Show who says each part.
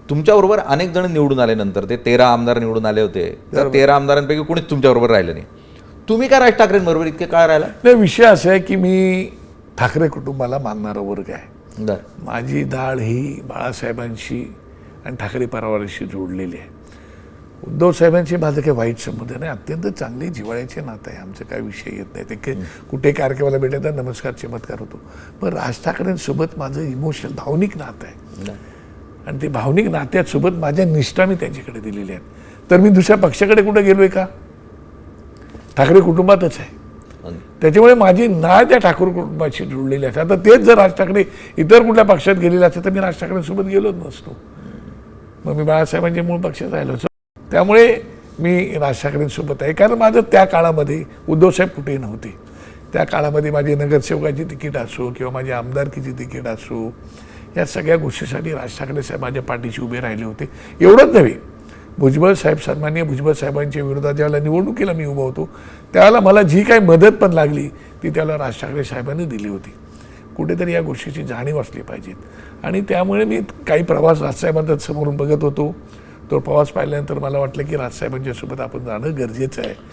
Speaker 1: तुमच्याबरोबर अनेक जण निवडून आले, नंतर ते 13 आमदार निवडून आले होते, तर 13 आमदारांपैकी कोणीच तुमच्याबरोबर राहिलं नाही. तुम्ही काय राज ठाकरेंबरोबर इतके काळ राहिला?
Speaker 2: नाही, विषय असा आहे की मी ठाकरे कुटुंबाला मानणारा वर्ग आहे.
Speaker 1: बरं.
Speaker 2: माझी दाढ ही बाळासाहेबांशी आणि ठाकरे परिवाराशी जोडलेली आहे. उद्धव साहेबांशी माझं काही वाईट संबंध नाही, अत्यंत चांगले जिव्हाळ्याचे नातं आहे, आमचं काही विषय येत नाही. ते कुठे कार्यक्रमाला भेटले तर नमस्कार चमत्कार होतो. पण राज ठाकरेंसोबत माझं इमोशनल भावनिक नातं आहे आणि ते भावनिक नात्यासोबत माझ्या निष्ठा मी त्यांच्याकडे दिलेल्या आहेत. तर मी दुसऱ्या पक्षाकडे कुठे गेलोय का? ठाकरे कुटुंबातच आहे. त्याच्यामुळे माझी नाळ त्या ठाकरे कुटुंबाशी जुळलेली आहे. आता तेच जर राज ठाकरे इतर कुठल्या पक्षात गेलेले असते तर मी राज ठाकरेंसोबत गेलोच नसतो. मग मी बाळासाहेबांच्या मूळ पक्षात राहिलो असतो. त्यामुळे मी राज ठाकरेंसोबत आहे. कारण माझं त्या काळामध्ये उद्धवसाहेब कुठेही नव्हते. त्या काळामध्ये माझी नगरसेवकाची तिकीट असो किंवा माझी आमदारकीची तिकीट असो, या सगळ्या गोष्टीसाठी राज ठाकरे साहेब माझ्या पाठीशी उभे राहिले होते. एवढंच नव्हे, भुजबळ साहेब, सन्माननीय भुजबळ साहेबांच्या विरोधात ज्यावेळेला निवडणुकीला मी उभा होतो त्यावेळेला मला जी काही मदत पण लागली ती त्याला राज ठाकरे साहेबांनी दिली होती. कुठेतरी या गोष्टीची जाणीव असली पाहिजेत आणि त्यामुळे मी काही प्रवास राजसाहेबांच्या समोरून बघत होतो. तो प्रवास पाहिल्यानंतर मला वाटलं की राजसाहेबांच्या सोबत आपण जाणं गरजेचं आहे.